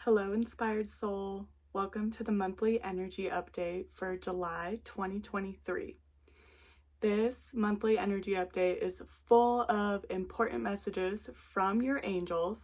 Hello, Inspired Soul. Welcome to the monthly energy update for July 2023. This monthly energy update is full of important messages from your angels,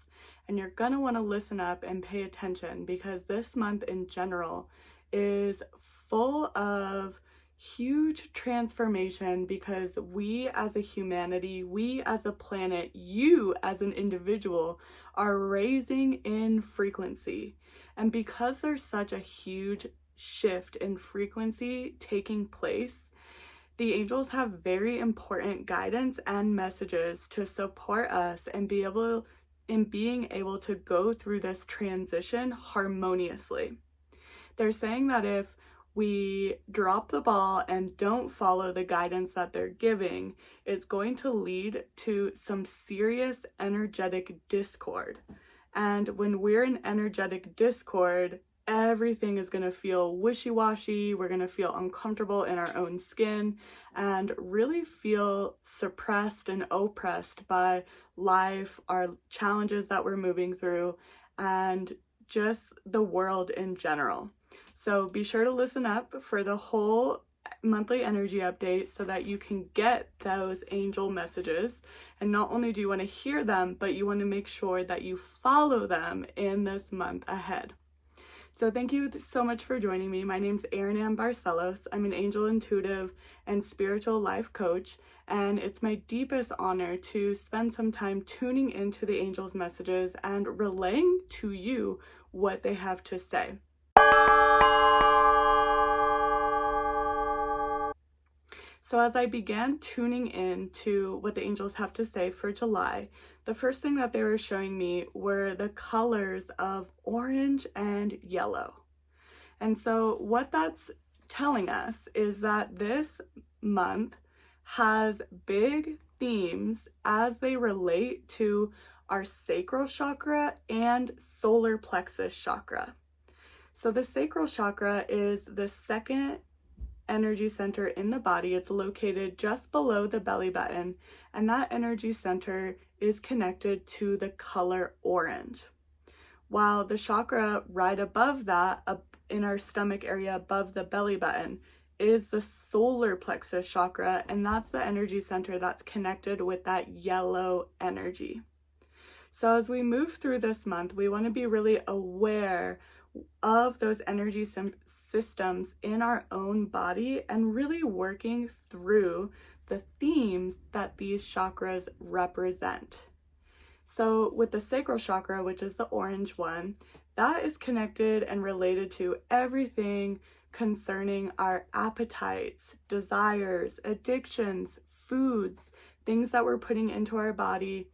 and you're going to want to listen up and pay attention because this month in general is full of huge transformation because we as a humanity, we as a planet, you as an individual are raising in frequency. And because there's such a huge shift in frequency taking place, the angels have very important guidance and messages to support us and being able to go through this transition harmoniously. They're saying that if we drop the ball and don't follow the guidance that they're giving, it's going to lead to some serious energetic discord. And when we're in energetic discord, everything is going to feel wishy-washy. We're going to feel uncomfortable in our own skin and really feel suppressed and oppressed by life, our challenges that we're moving through, and just the world in general. So be sure to listen up for the whole monthly energy update so that you can get those angel messages. And not only do you want to hear them, but you want to make sure that you follow them in this month ahead. So thank you so much for joining me. My name's Erin Ann Barcelos. I'm an angel intuitive and spiritual life coach, and it's my deepest honor to spend some time tuning into the angels' messages and relaying to you what they have to say. So as I began tuning in to what the angels have to say for July, the first thing that they were showing me were the colors of orange and yellow. And so what that's telling us is that this month has big themes as they relate to our sacral chakra and solar plexus chakra. So the sacral chakra is the second energy center in the body. It's located just below the belly button, and that energy center is connected to the color orange. While the chakra right above that, in our stomach area above the belly button, is the solar plexus chakra, and that's the energy center that's connected with that yellow energy. So as we move through this month, we want to be really aware of those energy systems in our own body and really working through the themes that these chakras represent. So with the sacral chakra, which is the orange one, that is connected and related to everything concerning our appetites, desires, addictions, foods, things that we're putting into our body.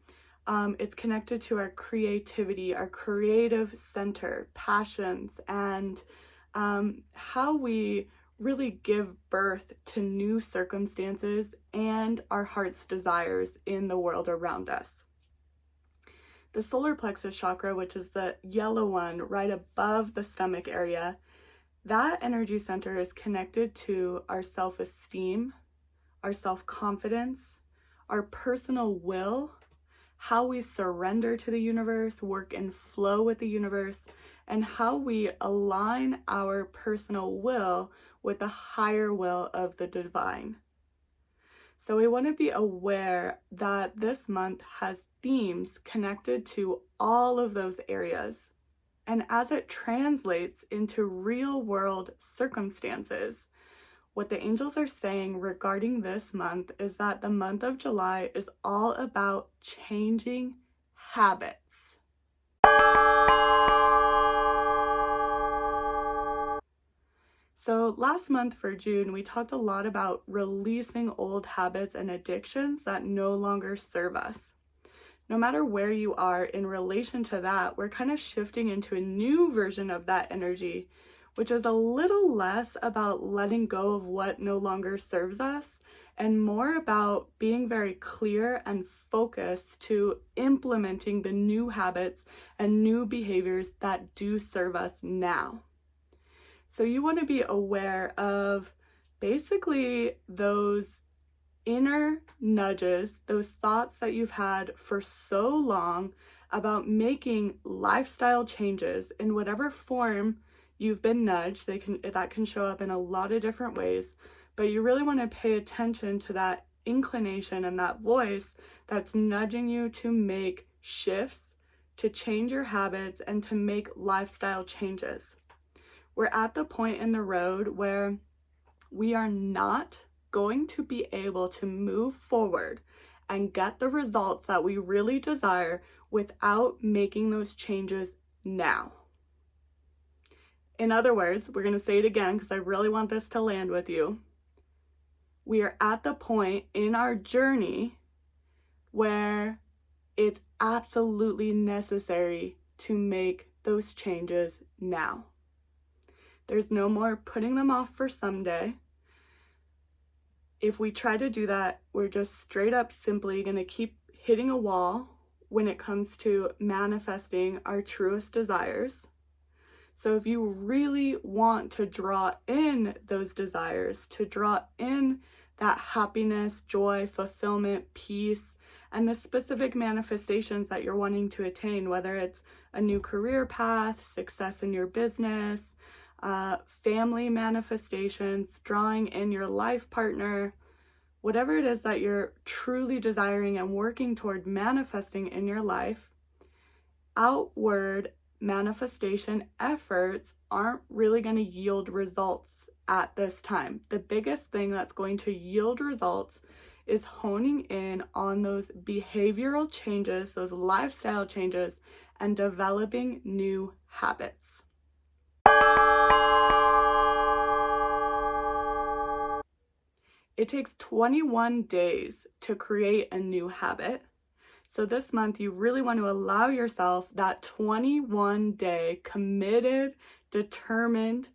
It's connected to our creativity, our creative center, passions, and how we really give birth to new circumstances and our heart's desires in the world around us. The solar plexus chakra, which is the yellow one right above the stomach area, that energy center is connected to our self-esteem, our self-confidence, our personal will, how we surrender to the universe, work and flow with the universe, and how we align our personal will with the higher will of the divine. So we want to be aware that this month has themes connected to all of those areas. And as it translates into real world circumstances, what the angels are saying regarding this month is that the month of July is all about changing habits. So last month for June, we talked a lot about releasing old habits and addictions that no longer serve us. No matter where you are in relation to that, we're kind of shifting into a new version of that energy, which is a little less about letting go of what no longer serves us and more about being very clear and focused to implementing the new habits and new behaviors that do serve us now. So you want to be aware of basically those inner nudges, those thoughts that you've had for so long about making lifestyle changes in whatever form you've been nudged. That can show up in a lot of different ways, but you really want to pay attention to that inclination and that voice that's nudging you to make shifts, to change your habits, and to make lifestyle changes. We're at the point in the road where we are not going to be able to move forward and get the results that we really desire without making those changes now. In other words, we're going to say it again because I really want this to land with you. We are at the point in our journey where it's absolutely necessary to make those changes now. There's no more putting them off for someday. If we try to do that, we're just straight up simply going to keep hitting a wall when it comes to manifesting our truest desires. So if you really want to draw in those desires, to draw in that happiness, joy, fulfillment, peace, and the specific manifestations that you're wanting to attain, whether it's a new career path, success in your business, family manifestations, drawing in your life partner, whatever it is that you're truly desiring and working toward manifesting in your life, outward manifestation efforts aren't really going to yield results at this time. The biggest thing that's going to yield results is honing in on those behavioral changes, those lifestyle changes, and developing new habits. It takes 21 days to create a new habit. So this month, you really want to allow yourself that 21-day committed, determined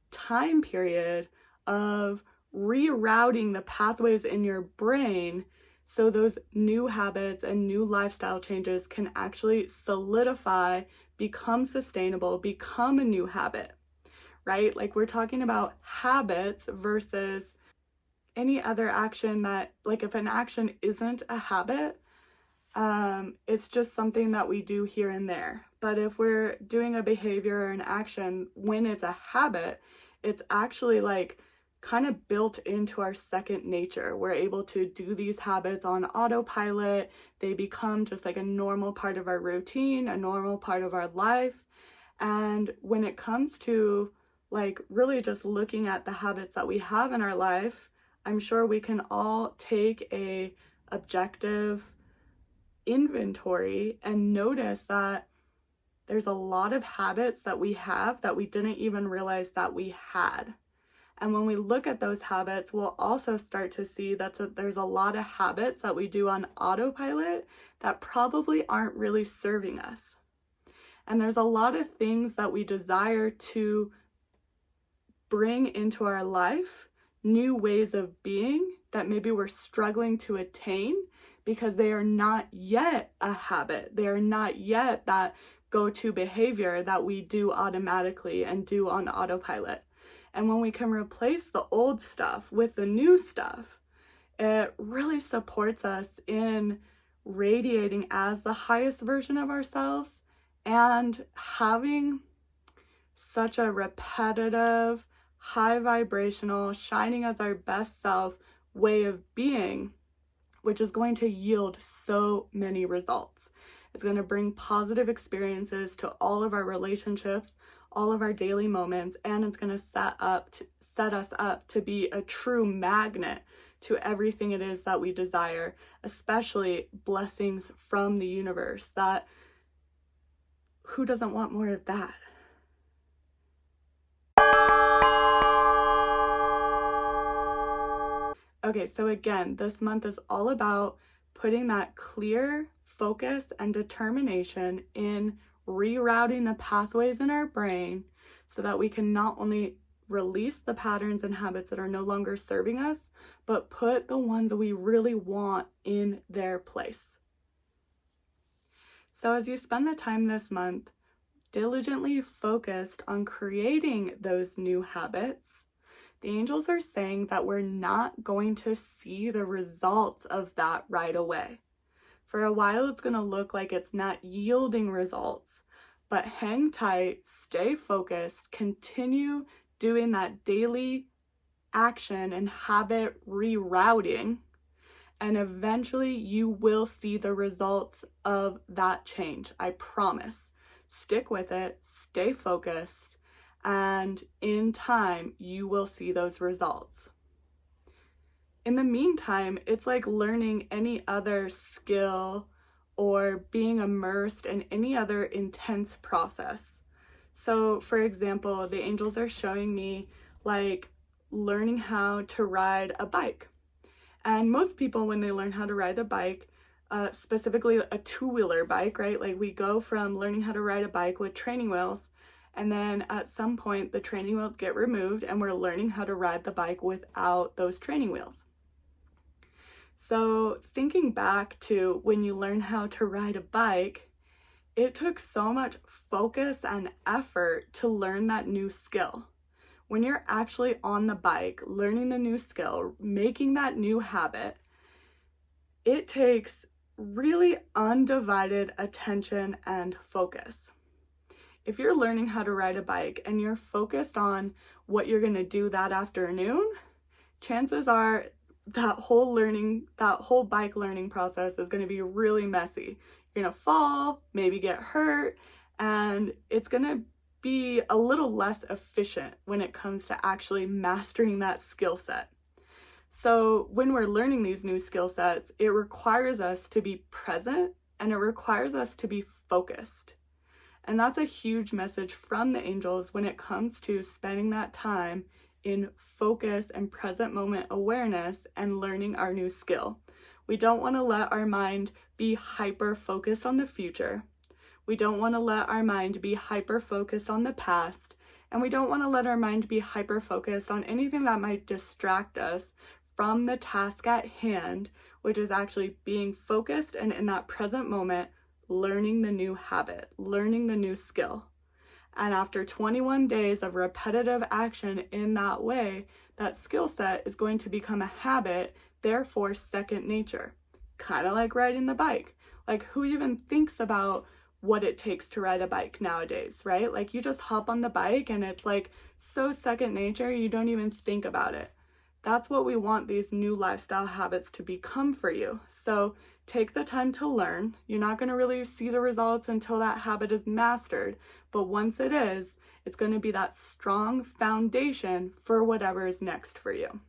time period of rerouting the pathways in your brain so those new habits and new lifestyle changes can actually solidify, become sustainable, become a new habit, right? Like we're talking about habits versus any other action that, like if an action isn't a habit, it's just something that we do here and there. But if we're doing a behavior or an action when it's a habit, it's actually like kind of built into our second nature. We're able to do these habits on autopilot. They become just like a normal part of our routine, a normal part of our life. And when it comes to like really just looking at the habits that we have in our life, I'm sure we can all take a objective inventory and notice that there's a lot of habits that we have that we didn't even realize that we had. And when we look at those habits, we'll also start to see that there's a lot of habits that we do on autopilot that probably aren't really serving us. And there's a lot of things that we desire to bring into our life, new ways of being that maybe we're struggling to attain because they are not yet a habit. They are not yet that go-to behavior that we do automatically and do on autopilot. And when we can replace the old stuff with the new stuff, it really supports us in radiating as the highest version of ourselves and having such a repetitive, high vibrational, shining as our best self way of being, which is going to yield so many results. It's going to bring positive experiences to all of our relationships, all of our daily moments, and it's going to set us up to be a true magnet to everything it is that we desire, especially blessings from the universe. That who doesn't want more of that? Okay, so again, this month is all about putting that clear focus and determination in rerouting the pathways in our brain so that we can not only release the patterns and habits that are no longer serving us, but put the ones that we really want in their place. So as you spend the time this month diligently focused on creating those new habits, the angels are saying that we're not going to see the results of that right away. For a while, it's going to look like it's not yielding results, but hang tight, stay focused, continue doing that daily action and habit rerouting, and eventually you will see the results of that change. I promise. Stick with it, stay focused, and in time, you will see those results. In the meantime, it's like learning any other skill or being immersed in any other intense process. So, for example, the angels are showing me like learning how to ride a bike. And most people, when they learn how to ride a bike, specifically a two-wheeler bike, right? Like we go from learning how to ride a bike with training wheels, and then at some point the training wheels get removed and we're learning how to ride the bike without those training wheels. So thinking back to when you learn how to ride a bike, it took so much focus and effort to learn that new skill. When you're actually on the bike, learning the new skill, making that new habit, it takes really undivided attention and focus. If you're learning how to ride a bike and you're focused on what you're going to do that afternoon, chances are that whole bike learning process is going to be really messy. You're going to fall, maybe get hurt, and it's going to be a little less efficient when it comes to actually mastering that skill set. So when we're learning these new skill sets, it requires us to be present and it requires us to be focused. And that's a huge message from the angels when it comes to spending that time in focus and present moment awareness and learning our new skill. We don't want to let our mind be hyper focused on the future. We don't want to let our mind be hyper focused on the past. And we don't want to let our mind be hyper focused on anything that might distract us from the task at hand, which is actually being focused and in that present moment, learning the new habit, learning the new skill. And after 21 days of repetitive action in that way, that skill set is going to become a habit, therefore second nature. Kind of like riding the bike. Like who even thinks about what it takes to ride a bike nowadays, right? Like you just hop on the bike and it's like so second nature, you don't even think about it. That's what we want these new lifestyle habits to become for you. So take the time to learn. You're not going to really see the results until that habit is mastered. But once it is, it's going to be that strong foundation for whatever is next for you.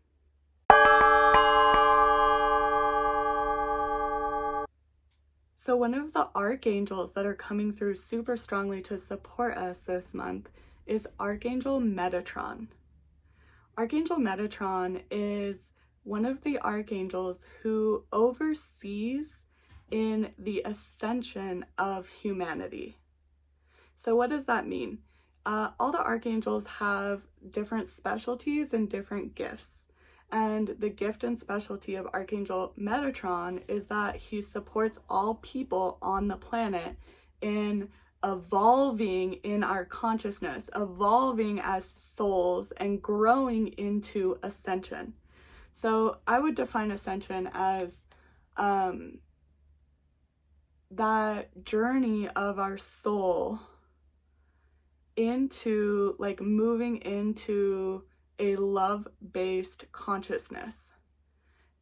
So one of the archangels that are coming through super strongly to support us this month is Archangel Metatron. Archangel Metatron is one of the archangels who oversees in the ascension of humanity. So what does that mean? All the archangels have different specialties and different gifts. And the gift and specialty of Archangel Metatron is that he supports all people on the planet in evolving in our consciousness, evolving as souls and growing into ascension. So I would define ascension as that journey of our soul into like moving into a love-based consciousness.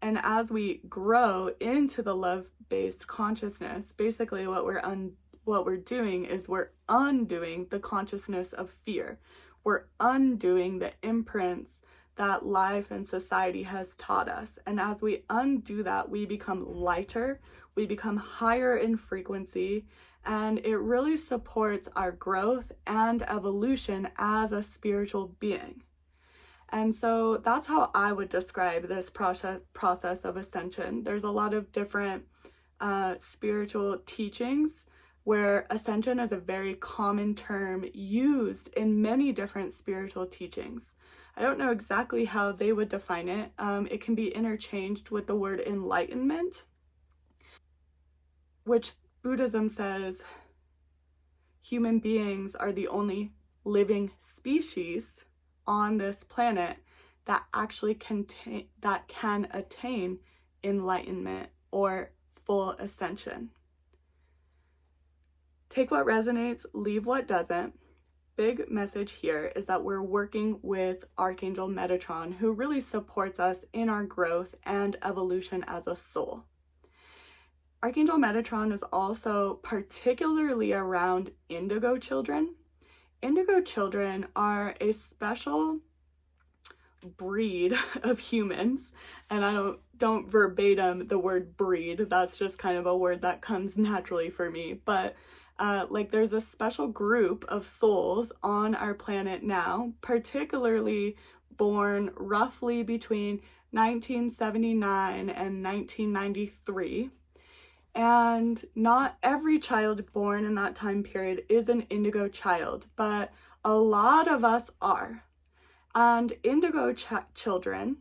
And as we grow into the love-based consciousness, basically what we're doing is we're undoing the consciousness of fear. We're undoing the imprints that life and society has taught us. And as we undo that, we become lighter, we become higher in frequency, and it really supports our growth and evolution as a spiritual being. And so that's how I would describe this process of ascension. There's a lot of different spiritual teachings where ascension is a very common term used in many different spiritual teachings. I don't know exactly how they would define it. It can be interchanged with the word enlightenment, which Buddhism says human beings are the only living species on this planet that actually can attain enlightenment or full ascension. Take what resonates, leave what doesn't. Big message here is that we're working with Archangel Metatron, who really supports us in our growth and evolution as a soul. Archangel Metatron is also particularly around indigo children. Indigo children are a special breed of humans, and I don't verbatim the word breed, that's just kind of a word that comes naturally for me, but like there's a special group of souls on our planet now, particularly born roughly between 1979 and 1993. And not every child born in that time period is an indigo child, but a lot of us are. And indigo children,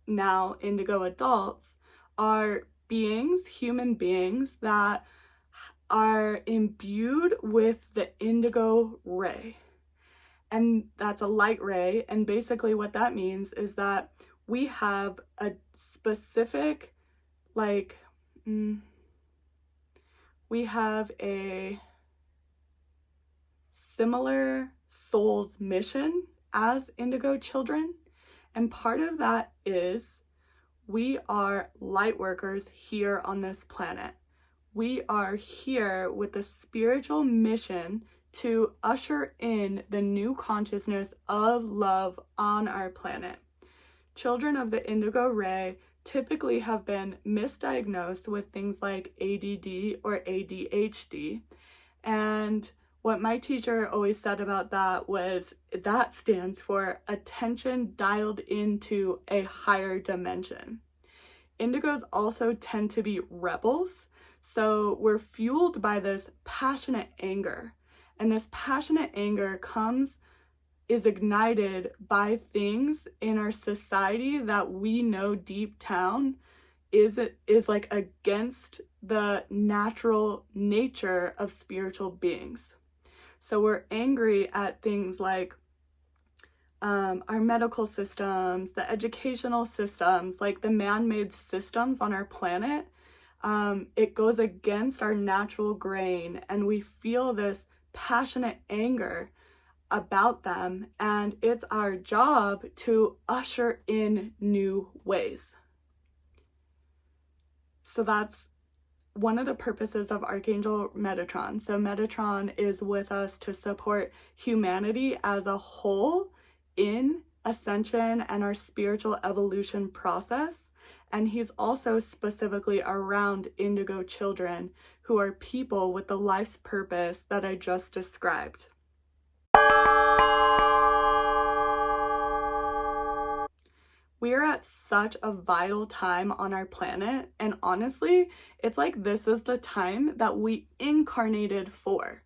now indigo adults, are beings, human beings, that are imbued with the indigo ray. And that's a light ray. And basically what that means is that we have a specific, we have a similar soul's mission as indigo children. And part of that is we are light workers here on this planet. We are here with the spiritual mission to usher in the new consciousness of love on our planet. Children of the indigo ray typically have been misdiagnosed with things like ADD or ADHD. And what my teacher always said about that was that stands for attention dialed into a higher dimension. Indigos also tend to be rebels, so we're fueled by this passionate anger. And this passionate anger is ignited by things in our society that we know deep down is like against the natural nature of spiritual beings. So we're angry at things like our medical systems, the educational systems, like the man-made systems on our planet. It goes against our natural grain, and we feel this passionate anger about them, and it's our job to usher in new ways. So that's one of the purposes of Archangel Metatron. So Metatron is with us to support humanity as a whole in ascension and our spiritual evolution process. And he's also specifically around indigo children, who are people with the life's purpose that I just described. We are at such a vital time on our planet, and honestly, it's like this is the time that we incarnated for.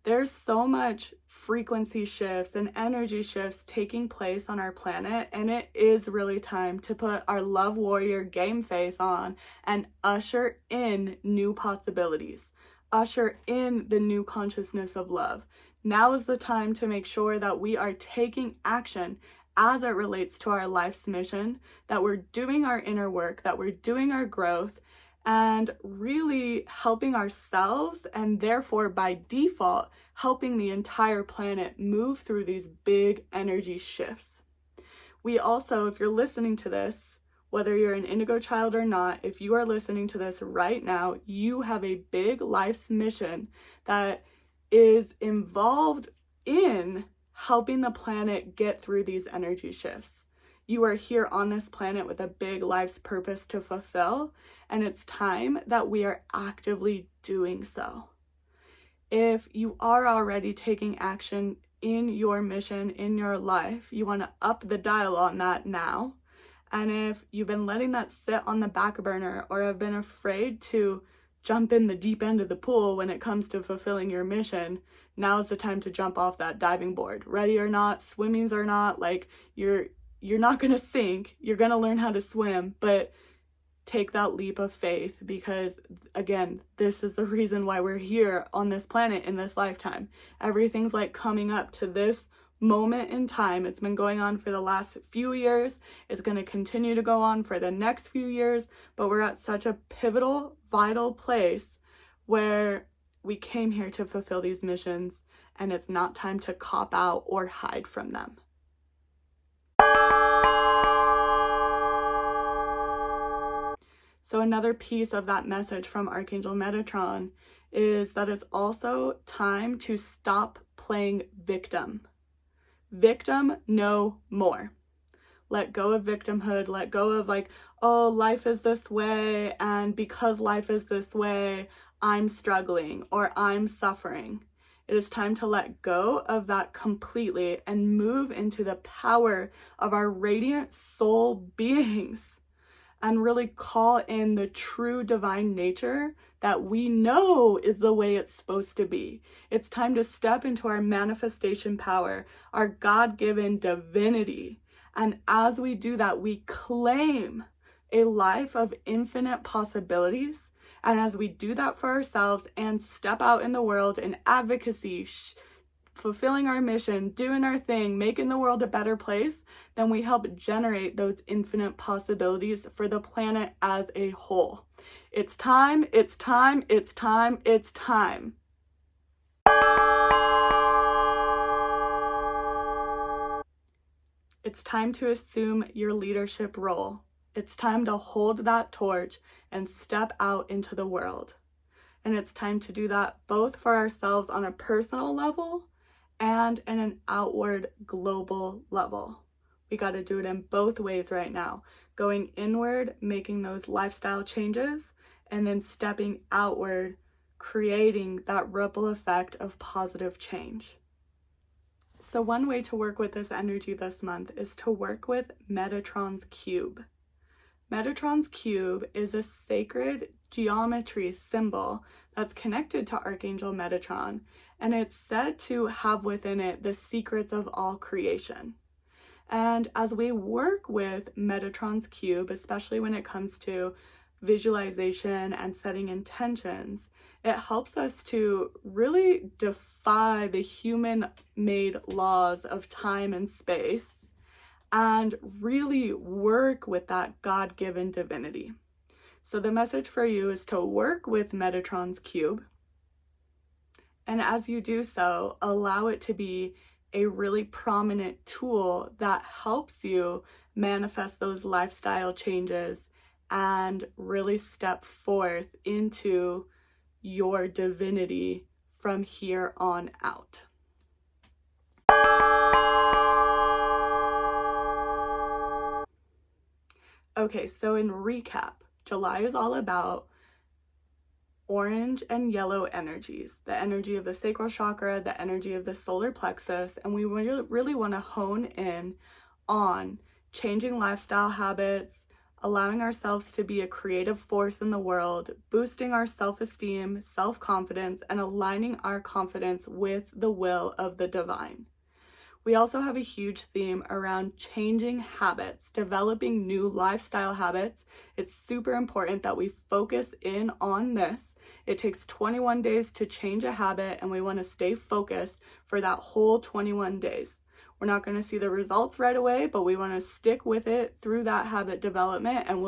There's so much frequency shifts and energy shifts taking place on our planet, and it is really time to put our love warrior game face on and usher in new possibilities, usher in the new consciousness of love. Now is the time to make sure that we are taking action as it relates to our life's mission, that we're doing our inner work, that we're doing our growth, and really helping ourselves, and therefore by default helping the entire planet move through these big energy shifts. We also, if you're listening to this, whether you're an indigo child or not, if you are listening to this right now, you have a big life's mission that is involved in helping the planet get through these energy shifts. You are here on this planet with a big life's purpose to fulfill, and it's time that we are actively doing so. If you are already taking action in your mission, in your life, you want to up the dial on that now. And if you've been letting that sit on the back burner, or have been afraid to jump in the deep end of the pool when it comes to fulfilling your mission, now's the time to jump off that diving board. Ready or not, swimmings or not, like you're not going to sink, you're going to learn how to swim, but take that leap of faith, because again, this is the reason why we're here on this planet in this lifetime. Everything's like coming up to this moment in time. It's been going on for the last few years. It's going to continue to go on for the next few years, but we're at such a pivotal, vital place where we came here to fulfill these missions, and it's not time to cop out or hide from them. So another piece of that message from Archangel Metatron is that it's also time to stop playing victim. Victim no more. Let go of victimhood. Let go of like, oh, life is this way, and because life is this way, I'm struggling or I'm suffering. It is time to let go of that completely and move into the power of our radiant soul beings and really call in the true divine nature that we know is the way it's supposed to be. It's time to step into our manifestation power, our God-given divinity. And as we do that, we claim a life of infinite possibilities. And as we do that for ourselves and step out in the world in advocacy, fulfilling our mission, doing our thing, making the world a better place, then we help generate those infinite possibilities for the planet as a whole. It's time, it's time, it's time, it's time. It's time to assume your leadership role. It's time to hold that torch and step out into the world. And it's time to do that both for ourselves on a personal level and in an outward global level. We got to do it in both ways right now. Going inward, making those lifestyle changes, and then stepping outward, creating that ripple effect of positive change. So one way to work with this energy this month is to work with Metatron's cube. Metatron's cube is a sacred geometry symbol that's connected to Archangel Metatron, and it's said to have within it the secrets of all creation. And as we work with Metatron's cube, especially when it comes to visualization and setting intentions, it helps us to really defy the human-made laws of time and space and really work with that God-given divinity. So the message for you is to work with Metatron's cube. And as you do so, allow it to be a really prominent tool that helps you manifest those lifestyle changes and really step forth into your divinity from here on out. Okay, so in recap, July is all about orange and yellow energies, the energy of the sacral chakra, the energy of the solar plexus, and we really want to hone in on changing lifestyle habits, allowing ourselves to be a creative force in the world, boosting our self-esteem, self-confidence, and aligning our confidence with the will of the divine. We also have a huge theme around changing habits, developing new lifestyle habits. It's super important that we focus in on this. It takes 21 days to change a habit, and we want to stay focused for that whole 21 days. We're not going to see the results right away, but we want to stick with it through that habit development, and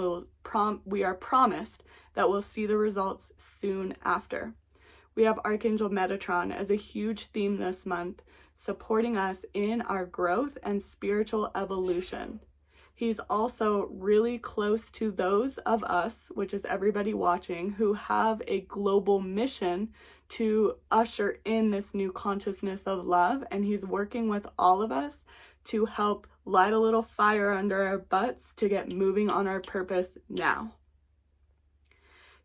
we are promised that we'll see the results soon after. We have Archangel Metatron as a huge theme this month, supporting us in our growth and spiritual evolution. He's also really close to those of us, which is everybody watching, who have a global mission to usher in this new consciousness of love, and he's working with all of us to help light a little fire under our butts to get moving on our purpose now.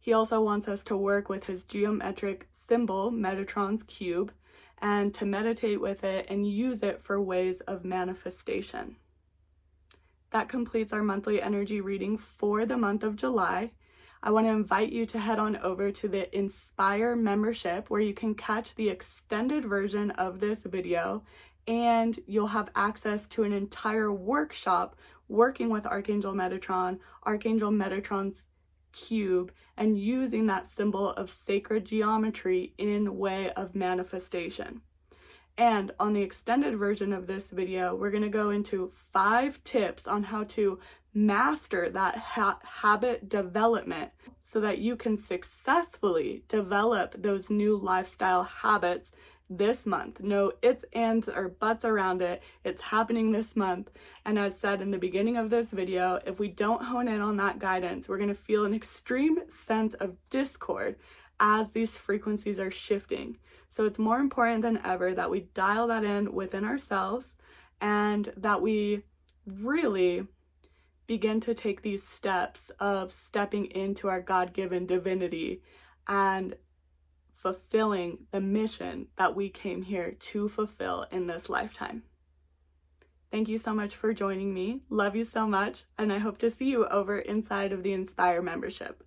He also wants us to work with his geometric symbol, Metatron's cube, and to meditate with it and use it for ways of manifestation. That completes our monthly energy reading for the month of July. I want to invite you to head on over to the Inspire membership, where you can catch the extended version of this video, and you'll have access to an entire workshop working with Archangel Metatron's cube, and using that symbol of sacred geometry in way of manifestation. And on the extended version of this video, we're going to go into 5 tips on how to master that habit development so that you can successfully develop those new lifestyle habits this month. No ifs, ands, or buts around it. It's happening this month. And as said in the beginning of this video, if we don't hone in on that guidance, we're going to feel an extreme sense of discord as these frequencies are shifting. So it's more important than ever that we dial that in within ourselves and that we really begin to take these steps of stepping into our God-given divinity and fulfilling the mission that we came here to fulfill in this lifetime. Thank you so much for joining me. Love you so much, and I hope to see you over inside of the Inspire membership.